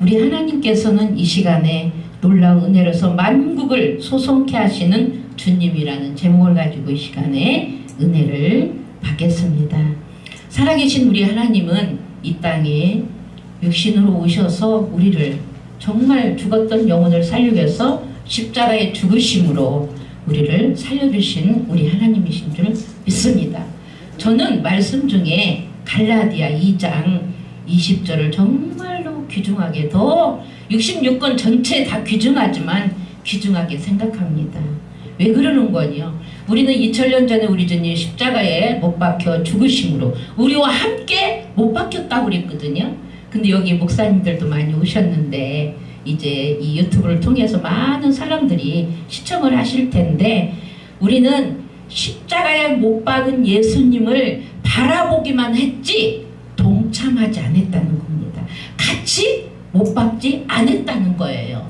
우리 하나님께서는 이 시간에 놀라운 은혜로서 만국을 소송케 하시는 주님이라는 제목을 가지고 이 시간에 은혜를 받겠습니다. 살아계신 우리 하나님은 이 땅에 육신으로 오셔서 우리를 정말 죽었던 영혼을 살리기 위해서 십자가의 죽으심으로 우리를 살려주신 우리 하나님이신 줄 믿습니다. 저는 말씀 중에 갈라디아 2장 20절을 정말로 귀중하게, 더 66권 전체 다 귀중하지만 귀중하게 생각합니다. 왜 그러는 거냐? 우리는 2000년 전에 우리 주님 십자가에 못 박혀 죽으심으로 우리와 함께 못 박혔다고 그랬거든요. 근데 여기 목사님들도 많이 오셨는데 이제 이 유튜브를 통해서 많은 사람들이 시청을 하실 텐데, 우리는 십자가에 못 박은 예수님을 바라보기만 했지 동참하지 않았다는 겁니다. 같이 못 박지 않았다는 거예요.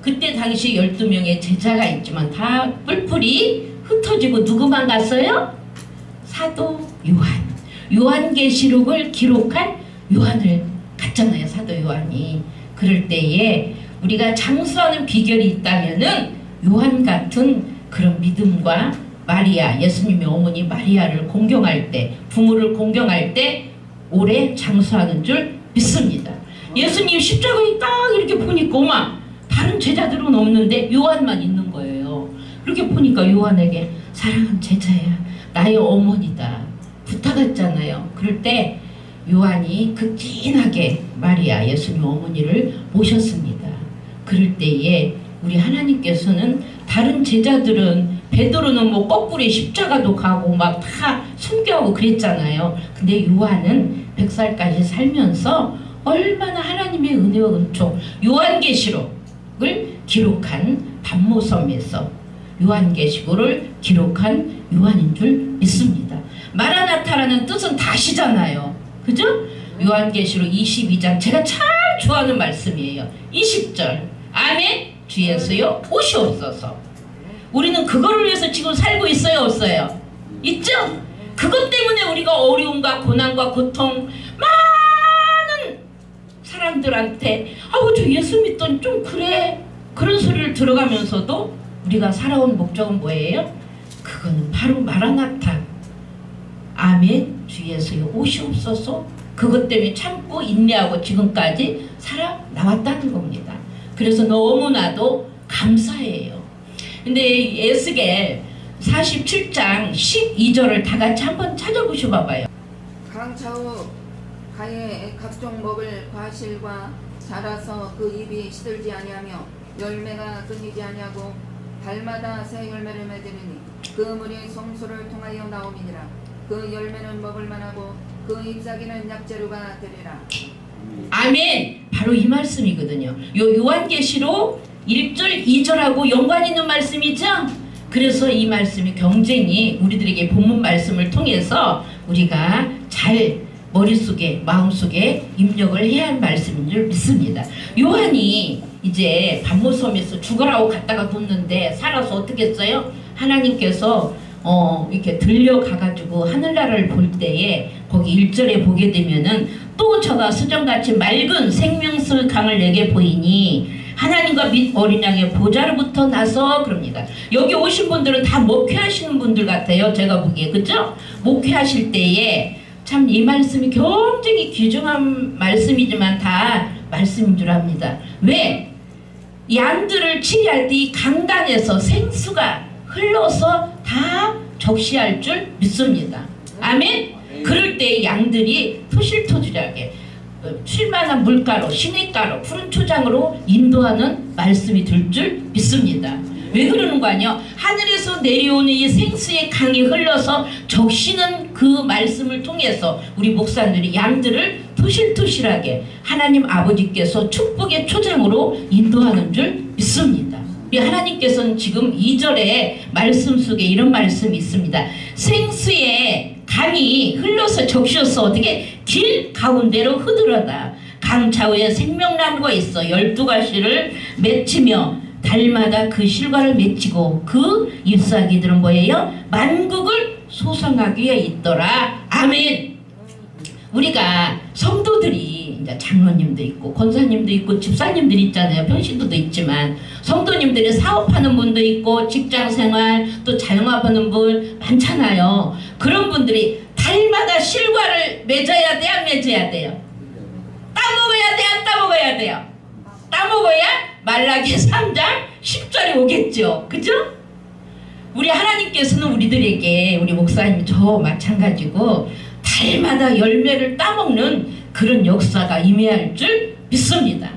그때 당시 12명의 제자가 있지만 다 뿔뿔이 흩어지고 누구만 갔어요? 사도 요한. 요한계시록을 기록한 요한을 갔잖아요, 사도 요한이. 그럴 때에 우리가 장수하는 비결이 있다면은 요한 같은 그런 믿음과 마리아, 예수님의 어머니 마리아를 공경할 때, 부모를 공경할 때 오래 장수하는 줄 믿습니다. 예수님 십자가에 딱 이렇게 보니까 어마, 다른 제자들은 없는데 요한만 있는 거예요. 그렇게 보니까 요한에게 사랑하는 제자야, 나의 어머니다 부탁했잖아요. 그럴 때 요한이 극진하게 마리아, 예수님 어머니를 모셨습니다. 그럴 때에 우리 하나님께서는, 다른 제자들은 베드로는 뭐 거꾸로 십자가도 가고 막 다 순교하고 그랬잖아요. 근데 요한은 100살까지 살면서 얼마나 하나님의 은혜와 은총, 요한계시록을 기록한 반모섬에서 요한계시록을 기록한 요한인 줄 믿습니다. 마라나타라는 뜻은 다시잖아요. 그죠? 요한계시록 22장 제가 참 좋아하는 말씀이에요. 20절 아멘. 주 예수여 오시옵소서. 우리는 그거를 위해서 지금 살고 있어요, 없어요? 있죠? 그것 때문에 우리가 어려움과 고난과 고통, 많은 사람들한테 아우 저 예수 믿더니 좀 그래, 그런 소리를 들어가면서도 우리가 살아온 목적은 뭐예요? 그거는 바로 마라나타, 아멘 주 예수여 오시옵소서. 그것 때문에 참고 인내하고 지금까지 살아나왔다는 겁니다. 그래서 너무나도 감사해요. 근데 에스겔 47장 12절을 다 같이 한번 찾아보셔 봐봐요. 강차후 가에 각종 먹을 과실과 자라서 그 입이 시들지 아니하며 열매가 끊이지 아니하고 달마다 새 열매를 맺으리니 그 물이 성소를 통하여 나옴이니라. 그 열매는 먹을 만하고 그 잎사귀는 약재료가 되리라. 아멘. 바로 이 말씀이거든요. 요 요한계시록 1절 2절하고 연관 있는 말씀이죠. 그래서 이 말씀이 경쟁이 우리들에게 본문 말씀을 통해서 우리가 잘 머릿속에 마음속에 입력을 해야 할 말씀인 줄 믿습니다. 요한이 이제 반모섬에서 죽으라고 갔다가 뒀는데 살아서 어떻게 했어요? 하나님께서 이렇게 들려가가지고 하늘나라를 볼 때에 거기 1절에 보게 되면은 또 저가 수정같이 맑은 생명수 강을 내게 보이니 하나님과 및 어린 양의 보좌로부터 나서 그럽니다. 여기 오신 분들은 다 목회하시는 분들 같아요. 제가 보기에. 그죠? 목회하실 때에 참 이 말씀이 굉장히 귀중한 말씀이지만 다 말씀인 줄 압니다. 왜? 양들을 치리할 때 이 강단에서 생수가 흘러서 다 적시할 줄 믿습니다. 아멘? 그럴 때 양들이 토실토실하게 쉴만한 물가로, 시냇가로, 푸른 초장으로 인도하는 말씀이 될 줄 믿습니다. 왜 그러는 거 아니요? 하늘에서 내려오는 이 생수의 강이 흘러서 적시는 그 말씀을 통해서 우리 목사님들이 양들을 토실토실하게 하나님 아버지께서 축복의 초장으로 인도하는 줄 믿습니다. 우리 하나님께서는 지금 2절에 말씀 속에 이런 말씀이 있습니다. 생수의 강이 흘러서 적셔서 어떻게 길 가운데로 흐드러다. 강 좌우에 생명나무가 있어 12가지를 맺히며 달마다 그 실과를 맺히고 그 잎사귀들은 뭐예요? 만국을 소성하기 위해 있더라. 아멘. 우리가 성도들이 이제 장로님도 있고 권사님도 있고 집사님들이 있잖아요. 평신도도 있지만 성도님들이 사업하는 분도 있고 직장생활 또 자영업하는 분 많잖아요. 그런 분들이 달마다 실과를 맺어야 돼, 안 맺어야 돼요? 따먹어야 돼, 안 따먹어야 돼요? 따먹어야 말라기 3장 10절이 오겠죠. 그죠? 우리 하나님께서는 우리들에게 우리 목사님 저 마찬가지고 달마다 열매를 따먹는 그런 역사가 임해할 줄 믿습니다.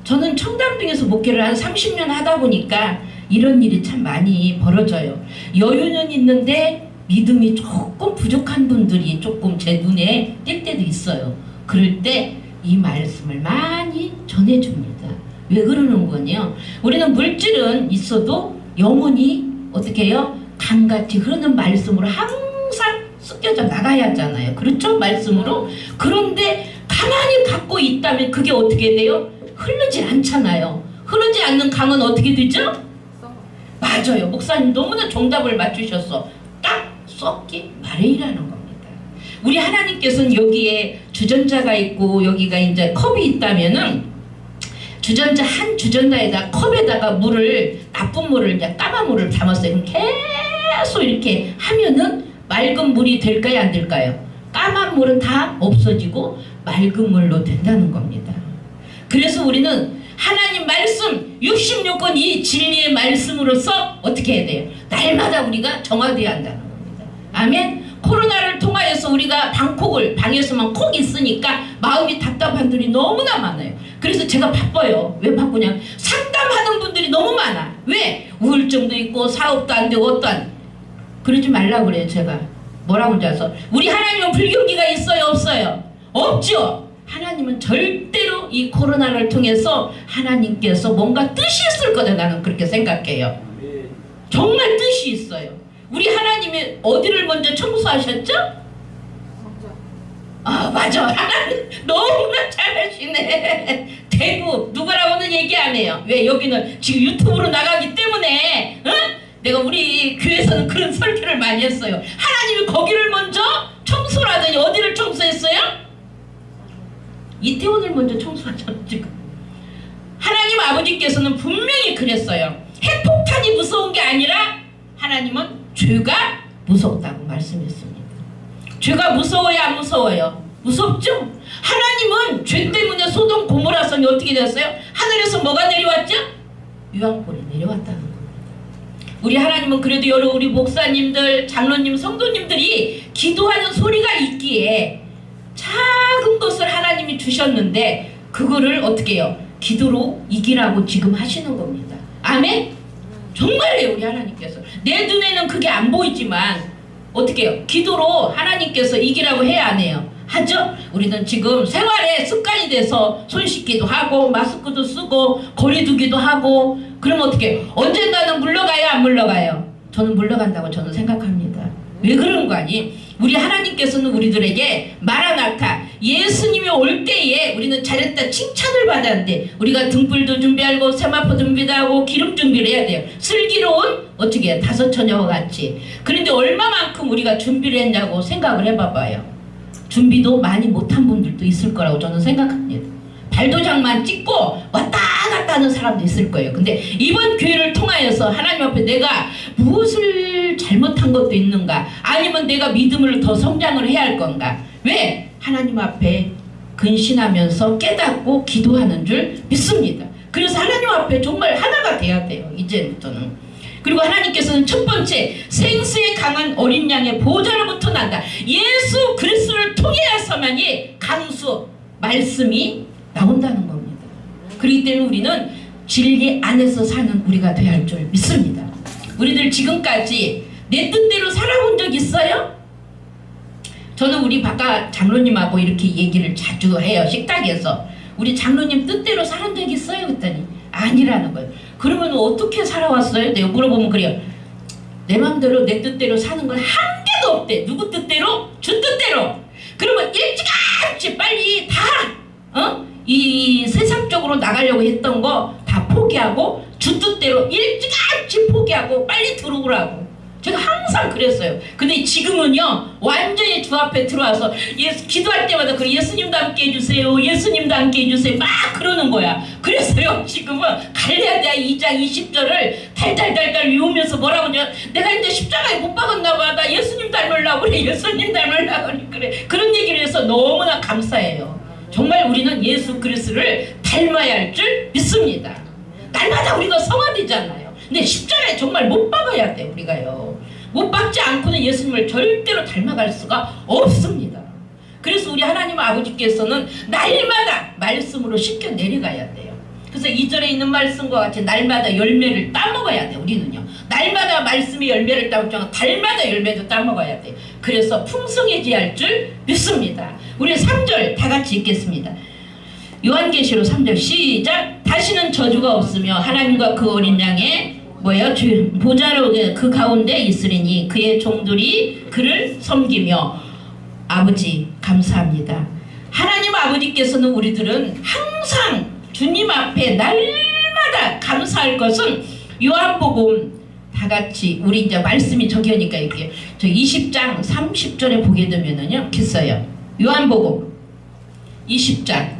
저는 청담동에서 목회를 한 30년 하다 보니까 이런 일이 참 많이 벌어져요. 여유는 있는데 믿음이 조금 부족한 분들이 조금 제 눈에 띌 때도 있어요. 그럴 때 이 말씀을 많이 전해줍니다. 왜 그러는 거냐? 우리는 물질은 있어도 영혼이 어떻게 해요? 강같이 흐르는 말씀으로 항상 섞여져 나가야 하잖아요. 그렇죠? 말씀으로. 그런데 가만히 갖고 있다면 그게 어떻게 돼요? 흐르지 않잖아요. 흐르지 않는 강은 어떻게 되죠? 맞아요. 목사님 너무나 정답을 맞추셨어. 딱 썩기 마련이라는 겁니다. 우리 하나님께서는 여기에 주전자가 있고 여기가 이제 컵이 있다면은 주전자 한 주전자에다 컵에다가 물을 나쁜 물을 이제 까만 물을 담았어요. 그럼 계속 이렇게 하면은 맑은 물이 될까요, 안 될까요? 까만 물은 다 없어지고 맑은 물로 된다는 겁니다. 그래서 우리는 하나님 말씀 66권 이 진리의 말씀으로서 어떻게 해야 돼요? 날마다 우리가 정화되어야 한다는 겁니다. 아멘. 코로나를 통하여서 우리가 방에서만 콕 있으니까 마음이 답답한 분들이 너무나 많아요. 그래서 제가 바빠요. 왜 바쁘냐? 상담하는 분들이 너무 많아. 왜? 우울증도 있고 사업도 안 되고 어떤 그러지 말라고 그래요. 제가 뭐라고 해서 우리 하나님은 불경기가 있어요, 없어요? 없죠. 하나님은 절대로 이 코로나를 통해서 하나님께서 뭔가 뜻이 있을 거다. 나는 그렇게 생각해요. 정말 뜻이 있어요. 우리 하나님이 어디를 먼저 청소하셨죠? 아, 맞아. 하나님 너무나 잘하시네. 대구 누구라고는 얘기 안 해요. 왜? 여기는 지금 유튜브로 나가기 때문에 내가 우리 교회에서는 그런 설교를 많이 했어요. 하나님이 거기를 먼저 청소를 하더니 어디를 청소했어요? 이태원을 먼저 청소하셨죠. 지금 하나님 아버지께서는 분명히 그랬어요. 핵폭탄이 무서운 게 아니라 하나님은 죄가 무섭다고 말씀했습니다. 죄가 무서워요, 안 무서워요? 무섭죠? 하나님은 죄 때문에 소돔 고모라성이 어떻게 됐어요? 하늘에서 뭐가 내려왔죠? 유황불이 내려왔다는 겁니다. 우리 하나님은 그래도 여러 우리 목사님들, 장로님, 성도님들이 기도하는 소리가 있기에 작은 것을 하나님이 주셨는데 그거를 어떻게 해요? 기도로 이기라고 지금 하시는 겁니다. 아멘? 정말이에요. 우리 하나님께서 내 눈에는 그게 안 보이지만 어떻게 해요? 기도로 하나님께서 이기라고 해야 안 해요? 하죠? 우리는 지금 생활에 습관이 돼서 손 씻기도 하고 마스크도 쓰고 거리 두기도 하고 그러면 어떻게 해요? 언젠가는 물러가요, 안 물러가요? 저는 물러간다고 저는 생각합니다. 왜 그런 거 아니? 우리 하나님께서는 우리들에게 마라나타 예수님이 올 때에 우리는 잘했다 칭찬을 받았는데 우리가 등불도 준비하고 세마포 준비도 하고 기름 준비를 해야 돼요. 슬기로운 어떻게 해요? 다섯 처녀와 같이. 그런데 얼마만큼 우리가 준비를 했냐고 생각을 해봐봐요. 준비도 많이 못한 분들도 있을 거라고 저는 생각합니다. 발도장만 찍고 왔다 갔다 하는 사람도 있을 거예요. 근데 이번 기회를 통하여서 하나님 앞에 내가 무엇을 잘못한 것도 있는가? 아니면 내가 믿음을 더 성장을 해야 할 건가? 왜? 하나님 앞에 근신하면서 깨닫고 기도하는 줄 믿습니다. 그래서 하나님 앞에 정말 하나가 돼야 돼요. 이제부터는. 그리고 하나님께서는 첫 번째 생수에 강한 어린 양의 보좌로부터 난다. 예수 그리스도를 통해야서만이 강수 말씀이 나온다는 겁니다. 그렇기 때문에 우리는 진리 안에서 사는 우리가 되어야 할 줄 믿습니다. 우리들 지금까지 내 뜻대로 살아본 적 있어요? 저는 우리 바깥 장로님하고 이렇게 얘기를 자주 해요. 식탁에서 우리 장로님 뜻대로 살은 적 있어요? 그랬더니 아니라는 거예요. 그러면 어떻게 살아왔어요? 내가 물어보면 그래요. 내 마음대로 내 뜻대로 사는 건 한 개도 없대. 누구 뜻대로? 주 뜻대로. 그러면 일찌감치 빨리 다 이 세상적으로 나가려고 했던 거 다 포기하고 주 뜻대로 일찌감치 포기하고 빨리 들어오라고. 제가 항상 그랬어요. 근데 지금은요 완전히 주 앞에 들어와서 기도할 때마다 그 예수님도 함께 해주세요, 예수님도 함께 해주세요 막 그러는 거야. 그래서요 지금은 갈라디아 2장 20절을 달달달달 외우면서 뭐라고 하냐, 내가 이제 십자가에 못 박았나 봐, 나 예수님 닮으려고 그래, 예수님 닮으려고 그래, 그런 얘기를 해서 너무나 감사해요. 정말 우리는 예수 그리스도를 닮아야 할 줄 믿습니다. 날마다 우리가 성화되잖아요. 근데 십자가에 정말 못 박아야 돼. 우리가요 못 박지 않고는 예수님을 절대로 닮아갈 수가 없습니다. 그래서 우리 하나님 아버지께서는 날마다 말씀으로 씻겨 내려가야 돼요. 그래서 2절에 있는 말씀과 같이 날마다 열매를 따먹어야 돼. 우리는요 날마다 말씀의 열매를 따먹잖아. 달마다 열매도 따먹어야 돼. 그래서 풍성해져야 할 줄 믿습니다. 우리 3절 다 같이 읽겠습니다. 요한계시록 3절 시작. 다시는 저주가 없으며 하나님과 그 어린 양의 보좌로 그 가운데 있으리니 그의 종들이 그를 섬기며. 아버지 감사합니다. 하나님 아버지께서는 우리들은 항상 주님 앞에 날마다 감사할 것은 요한복음 다 같이 우리 이제 말씀이 저기니까 이렇게 저 20장 30절에 보게 되면은요 이렇게 써요. 요한복음 20장.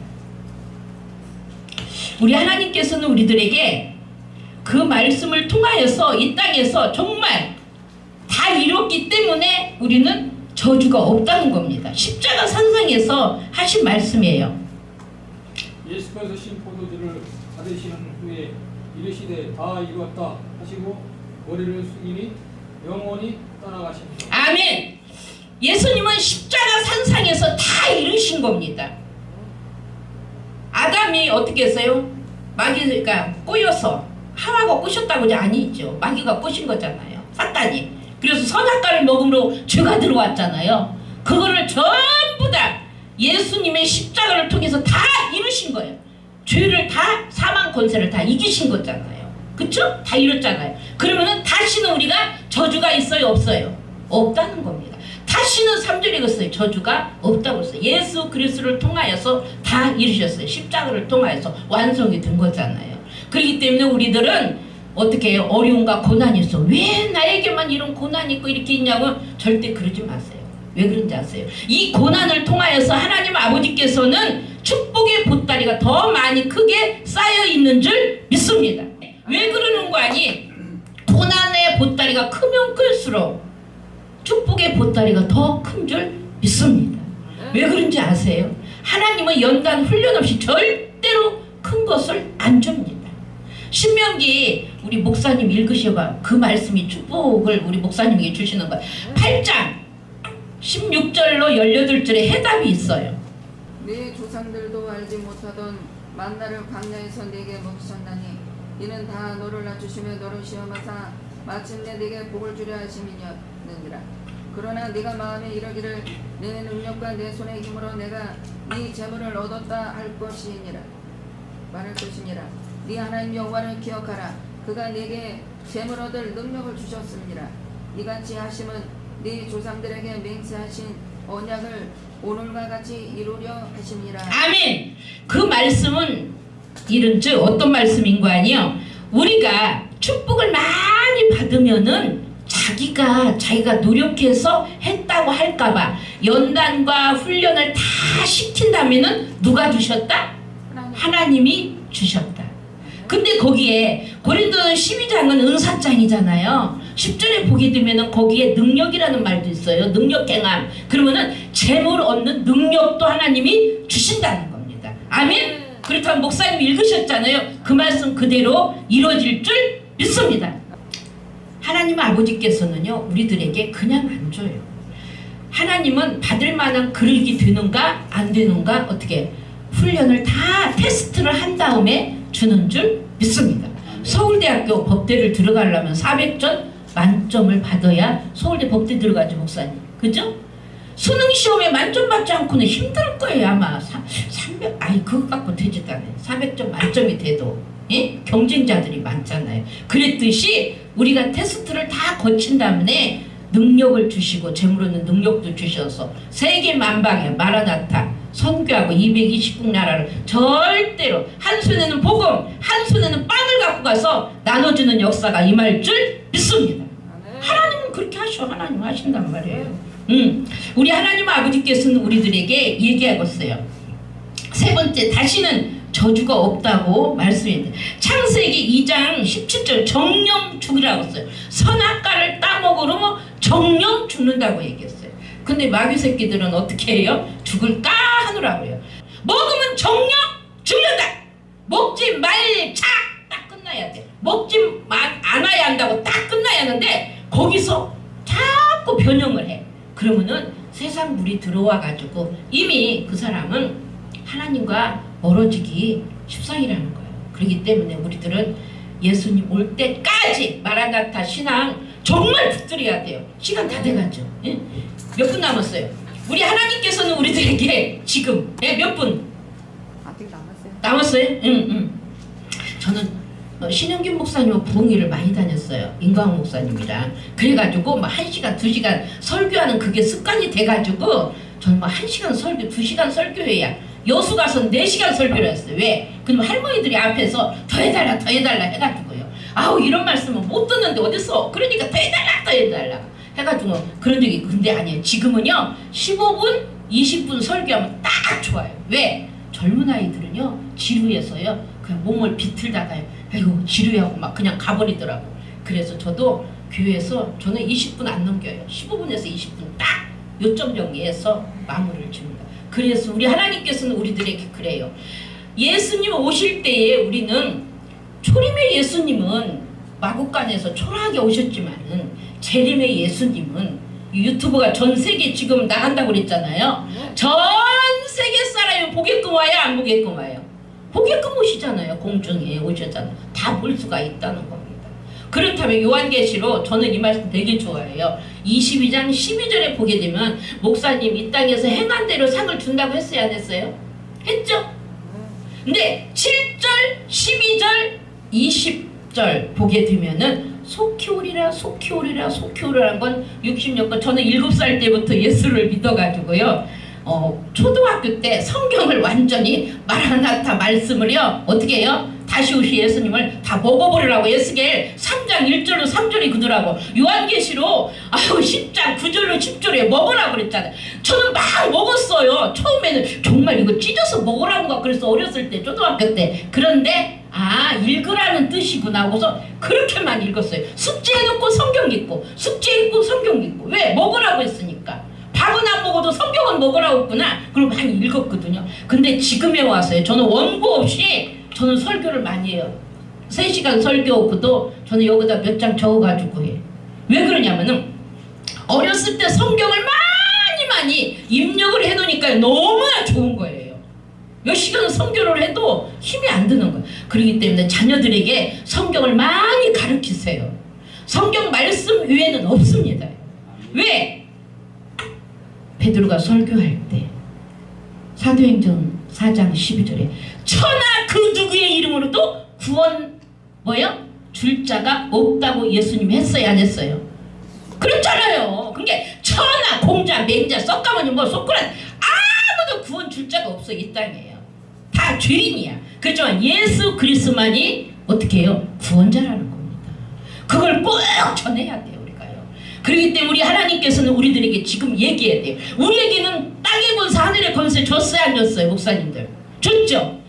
우리 하나님께서는 우리들에게 그 말씀을 통하여서 이 땅에서 정말 다 이뤘기 때문에 우리는 저주가 없다는 겁니다. 십자가 산상에서 하신 말씀이에요. 예수께서 신 포도주를 받으시는 후에 이르시되 다 이루었다 하시고 머리를 숙이니 영원히 떠나가십니다. 아멘. 예수님은 십자가 산상에서 다 이루신 겁니다. 아담이 어떻게 했어요? 마귀가 꼬여서 하와가 꼬셨다고 아니죠. 마귀가 꼬신 거잖아요. 사탄이. 그래서 선악과를 먹음으로 죄가 들어왔잖아요. 그거를 전부 다 예수님의 십자가를 통해서 다 이루신 거예요. 죄를 다, 사망 권세를 다 이기신 거잖아요. 그쵸? 다 이뤘잖아요. 그러면은 다시는 우리가 저주가 있어요, 없어요? 없다는 겁니다. 다시는 3절에 그랬어요. 저주가 없다고 했어요. 예수 그리스도를 통하여서 다 이루셨어요. 십자가를 통하여서 완성이 된 거잖아요. 그렇기 때문에 우리들은 어떻게 해요? 어려움과 고난이 있어. 왜 나에게만 이런 고난이 있고 이렇게 있냐고 절대 그러지 마세요. 왜 그런지 아세요? 이 고난을 통하여서 하나님 아버지께서는 축복의 보따리가 더 많이 크게 쌓여 있는 줄 믿습니다. 왜 그러는 거 아니? 고난의 보따리가 크면 클수록 축복의 보따리가 더 큰 줄 믿습니다. 왜 그런지 아세요? 하나님은 연단 훈련 없이 절대로 큰 것을 안 줍니다. 신명기 우리 목사님 읽으셔봐. 그 말씀이 축복을 우리 목사님에게 주시는 거야. 8장 16절로 18절에 해답이 있어요. 네 조상들도 알지 못하던 만나를 광야에서 네게 먹이셨나니 이는 다 너를 낮추시며 너를 시험하사 마침내 네게 복을 주려 하심이니라. 그러나 네가 마음에 이르기를 내 능력과 내 손의 힘으로 내가 네 재물을 얻었다 할 것이니라 말할 것이니라. 네 하나님 여호와를 기억하라. 그가 네게 재물 얻을 능력을 주셨음이라. 이같이 하심은 네 조상들에게 맹세하신 언약을 오늘과 같이 이루려 하심이라. 아멘. 그 말씀은 이른즉 어떤 말씀인 거 아니요? 우리가 축복을 많이 받으면은 자기가 노력해서 했다고 할까봐 연단과 훈련을 다 시킨다면은 누가 주셨다? 하나님이 주셨다. 근데 거기에 고린도서 12장은 은사장이잖아요. 10절에 보게 되면은 거기에 능력이라는 말도 있어요. 능력 행함. 그러면은 재물 얻는 능력도 하나님이 주신다는 겁니다. 아멘. 그렇다면 목사님 읽으셨잖아요. 그 말씀 그대로 이루어질 줄 믿습니다. 하나님 아버지께서는요 우리들에게 그냥 안 줘요. 하나님은 받을 만한 그릇이 되는가 안 되는가 어떻게 훈련을 다 테스트를 한 다음에 주는 줄 믿습니다. 서울대학교 법대를 들어가려면 400점 만점을 받아야 서울대 법대 들어가죠 목사님. 그죠? 수능시험에 만점 받지 않고는 힘들 거예요 아마. 300 아이 그거 갖고 되지도 않아요. 400점 만점이 돼도 예? 경쟁자들이 많잖아요. 그랬듯이 우리가 테스트를 다 거친 다음에 능력을 주시고 재물없는 능력도 주셔서 세계 만방에 마라나타 선교하고 220국 나라를 절대로 한 손에는 복음 한 손에는 빵을 갖고 가서 나눠주는 역사가 임할 줄 믿습니다. 하나님은 그렇게 하셔. 하나님 하신단 말이에요. 우리 하나님 아버지께서는 우리들에게 얘기하겠어요. 세 번째, 다시는 저주가 없다고 말씀입니다. 창세기 2장 17절 정령 죽이라고 했어요. 선악과를 따먹으면 정령 죽는다고 얘기했어요. 근데 마귀 새끼들은 어떻게 해요? 죽을까 하느라고요. 먹으면 정령 죽는다. 먹지 말자. 딱 끝나야 돼. 먹지 않아야 한다고 딱 끝나야 하는데 거기서 자꾸 변형을 해. 그러면은 세상 물이 들어와 가지고 이미 그 사람은 하나님과 멀어지기 십상이라는 거예요. 그렇기 때문에 우리들은 예수님 올 때까지 마라나타 신앙 정말 붙들어야 돼요. 시간 다 돼가죠. 예? 몇 분 남았어요? 우리 하나님께서는 우리들에게 지금 몇 분? 아직 남았어요. 남았어요? 저는 신영균 목사님과 부흥회를 많이 다녔어요. 임광 목사님이랑. 그래가지고 막 1시간, 2시간 설교하는 그게 습관이 돼가지고 저는 막 1시간 설교, 2시간 설교해야 여수 가서 4시간 설교를 했어요. 왜? 그럼 할머니들이 앞에서 더 해달라 해가지고요. 아우 이런 말씀은 못 듣는데 어딨어? 그러니까 더 해달라 해가지고 그런 적이 있고. 근데 아니에요. 지금은요 15분, 20분 설교하면 딱 좋아요. 왜? 젊은 아이들은요 지루해서요 그냥 몸을 비틀다가요 아이고 지루해하고 막 그냥 가버리더라고. 그래서 저도 교회에서 저는 20분 안 넘겨요. 15분에서 20분 딱 요점 정리해서 마무리를 줍니다. 그래서 우리 하나님께서는 우리들에게 그래요. 예수님 오실 때에 우리는 초림의 예수님은 마국간에서 초라하게 오셨지만은 재림의 예수님은 유튜브가 전 세계 지금 나간다고 그랬잖아요. 전 세계 사람이 보게끔 와요, 안 보게끔 와요? 보게끔 오시잖아요. 공중에 오셨잖아요. 다 볼 수가 있다는 겁니다. 그렇다면 요한계시로 저는 이 말씀 되게 좋아해요. 22장 12절에 보게 되면 목사님 이 땅에서 행한 대로 상을 준다고 했어요, 안 했어요? 했죠? 근데 7절, 12절, 20절 보게 되면은 속히 오리라 라는 건 60년 건 저는 7살 때부터 예수를 믿어가지고요. 초등학교 때 성경을 완전히 마라나타 말씀을요 어떻게 해요? 다시 오실 예수님을 다 먹어버리라고 에스겔 3장 1절로 3절이 그더라고. 요한계시로 10장 9절로 10절에 먹으라고 그랬잖아요. 저는 막 먹었어요. 처음에는 정말 이거 찢어서 먹으라고 그래서 어렸을 때 초등학교 때. 그런데 읽으라는 뜻이구나 하고서 그렇게만 읽었어요. 숙제해놓고 성경 읽고 숙제해놓고 성경 읽고. 왜? 먹으라고 했으니까. 밥은 안 먹어도 성경은 먹으라고 했구나. 그럼 많이 읽었거든요. 근데 지금에 와서요. 저는 원고 없이 저는 설교를 많이 해요. 3시간 설교도 저는 여기다 몇 장 적어가지고 해요. 왜 그러냐면은 어렸을 때 성경을 많이 입력을 해놓으니까 너무나 좋은 거예요. 몇 시간 성교를 해도 힘이 안 드는 거예요. 그렇기 때문에 자녀들에게 성경을 많이 가르치세요. 성경 말씀 외에는 없습니다. 왜? 베드로가 설교할 때 사도행전 4장 12절에 천하 그 누구의 이름으로도 구원 줄 자가 없다고 예수님 했어요, 안 했어요? 그랬잖아요. 그러니까 천하, 공자, 맹자, 썩가모니 소꾸란 아무도 구원 줄 자가 없어 이 땅이에요. 다 죄인이야. 그렇지만 예수 그리스도만이 어떻게 해요? 구원자라는 겁니다. 그걸 꼭 전해야 돼요. 그렇기 때문에 우리 하나님께서는 우리들에게 지금 얘기해야 돼요. 우리에게는 땅의 권세 하늘의 권세 줬어요, 안 줬어요? 목사님들 줬죠?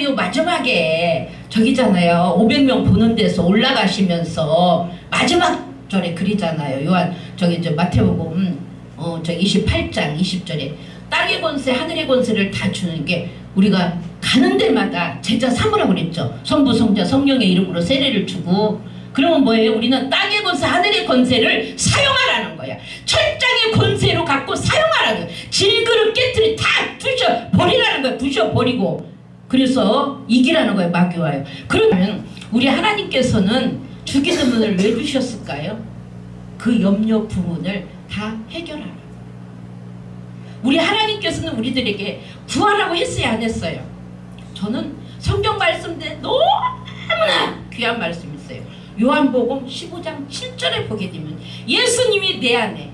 요 마지막에 저기잖아요. 500명 보는 데서 올라가시면서 마지막 절에 그리잖아요. 요한 마태복음 28장 20절에 땅의 권세 하늘의 권세를 다 주는 게 우리가 가는 데마다 제자 삼으라고 그랬죠. 성부 성자 성령의 이름으로 세례를 주고. 그러면 뭐예요? 우리는 땅의 권세 하늘의 권세를 사용하라는 거야. 철장의 권세로 갖고 사용하라는 거야. 질그릇 깨트리 다 부셔버리라는 거야. 부셔버리고. 그래서 이기라는 거예요. 마귀와요. 그러면 우리 하나님께서는 죽이는 문을 왜 주셨을까요? 그 염려 부분을 다 해결하라. 우리 하나님께서는 우리들에게 구하라고 했어요, 안 했어요? 저는 성경 말씀인데 너무나 귀한 말씀이 있어요. 요한복음 15장 7절에 보게 되면 예수님이 내 안에,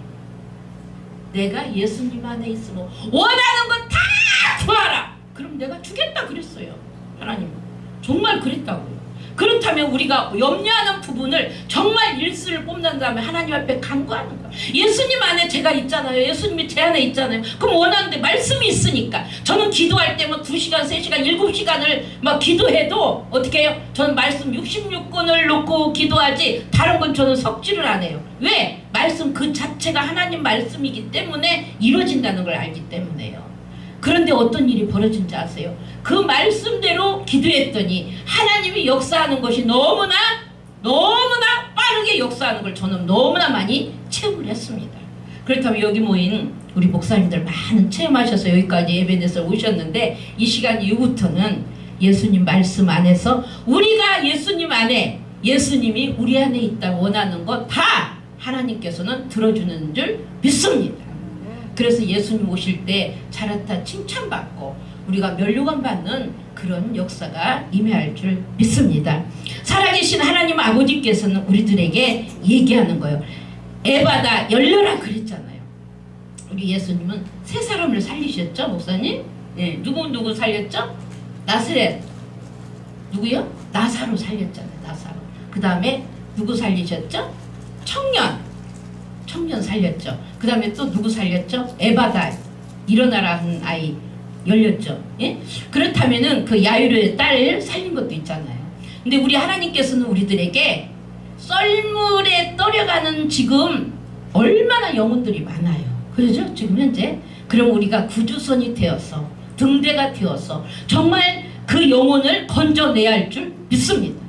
내가 예수님 안에 있으면 원하는 거 다 구하라. 그럼 내가 주겠다 그랬어요. 하나님은 정말 그랬다고요. 그렇다면 우리가 염려하는 부분을 정말 일수를 뽑는 다음에 하나님 앞에 간구하는 거예요. 예수님 안에 제가 있잖아요. 예수님이 제 안에 있잖아요. 그럼 원하는데 말씀이 있으니까 저는 기도할 때면 2시간, 3시간, 7시간을 막 기도해도 어떻게 해요? 저는 말씀 66권을 놓고 기도하지 다른 건 저는 섞지를 안 해요. 왜? 말씀 그 자체가 하나님 말씀이기 때문에 이루어진다는 걸 알기 때문에요. 그런데 어떤 일이 벌어진지 아세요? 그 말씀대로 기도했더니 하나님이 역사하는 것이 너무나 빠르게 역사하는 걸 저는 너무나 많이 체험을 했습니다. 그렇다면 여기 모인 우리 목사님들 많은 체험하셔서 여기까지 예배에서 오셨는데 이 시간 이후부터는 예수님 말씀 안에서 우리가 예수님 안에 예수님이 우리 안에 있다고 원하는 것 다 하나님께서는 들어주는 줄 믿습니다. 그래서 예수님 오실 때 자라타 칭찬받고 우리가 면류관 받는 그런 역사가 임해할 줄 믿습니다. 살아계신 하나님 아버지께서는 우리들에게 얘기하는 거예요. 에바다 열려라 그랬잖아요. 우리 예수님은 세 사람을 살리셨죠, 목사님? 네, 누구 살렸죠? 나스렛. 누구요? 나사로 살렸잖아요. 나사로. 그 다음에 누구 살리셨죠? 청년 살렸죠. 그 다음에 또 누구 살렸죠? 에바다 일어나라 하는 아이 열렸죠. 예? 그렇다면은 그 야이로의 딸을 살린 것도 있잖아요. 근데 우리 하나님께서는 우리들에게 썰물에 떨어가는 지금 얼마나 영혼들이 많아요. 그렇죠? 지금 현재. 그럼 우리가 구주선이 되어서 등대가 되어서 정말 그 영혼을 건져내야 할 줄 믿습니다.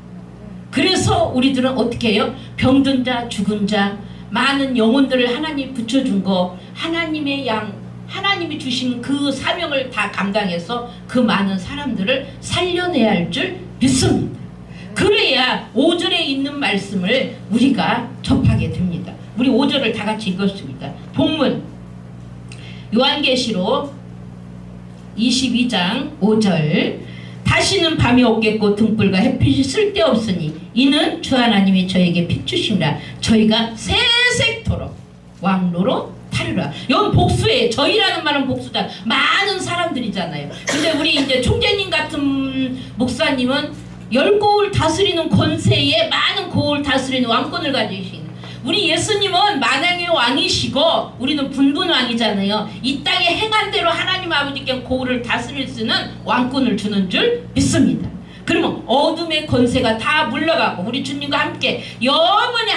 그래서 우리들은 어떻게 해요? 병든 자, 죽은 자, 많은 영혼들을 하나님 붙여준 거, 하나님의 양, 하나님이 주신 그 사명을 다 감당해서 그 많은 사람들을 살려내야 할 줄 믿습니다. 그래야 5절에 있는 말씀을 우리가 접하게 됩니다. 우리 5절을 다 같이 읽었습니다. 본문 요한계시록 22장 5절 다시는 밤이 없겠고 등불과 햇빛이 쓸데없으니 이는 주 하나님이 저에게 비추시니라 저희가 세세토록 왕로로 타르라. 이건 복수예요. 저희라는 말은 복수다. 많은 사람들이잖아요. 근데 우리 이제 총재님 같은 목사님은 10고을 다스리는 권세에 많은 고을 다스리는 왕권을 가지시는 우리 예수님은 만왕의 왕이시고 우리는 분분왕이잖아요. 이 땅에 행한 대로 하나님 아버지께 고을을 다스릴 수 있는 왕권을 주는 줄 믿습니다. 그러면 어둠의 권세가 다 물러가고 우리 주님과 함께 영원히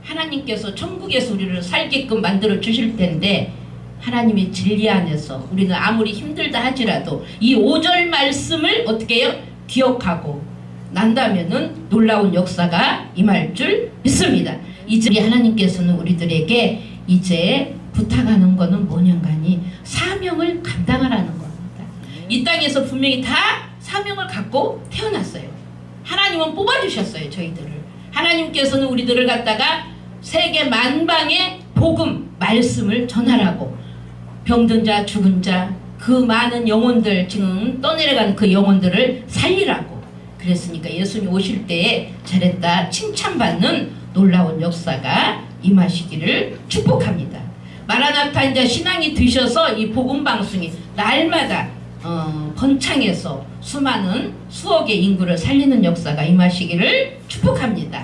하나님께서 천국에서 우리를 살게끔 만들어 주실 텐데 하나님의 진리 안에서 우리는 아무리 힘들다 하지라도 이 5절 말씀을 어떻게 해요? 기억하고 난다면은 놀라운 역사가 임할 줄 믿습니다. 이제 하나님께서는 우리들에게 이제 부탁하는 거는 뭐냐가니 사명을 감당하라는 겁니다. 이 땅에서 분명히 다 사명을 갖고 태어났어요. 하나님은 뽑아주셨어요. 저희들을. 하나님께서는 우리들을 갖다가 세계 만방에 복음 말씀을 전하라고 병든 자 죽은 자 그 많은 영혼들 지금 떠내려가는 그 영혼들을 살리라고 그랬으니까 예수님 오실 때에 잘했다 칭찬받는 놀라운 역사가 임하시기를 축복합니다. 마라나타 이제 신앙이 드셔서 이 복음 방송이 날마다 번창해서 수많은 수억의 인구를 살리는 역사가 임하시기를 축복합니다.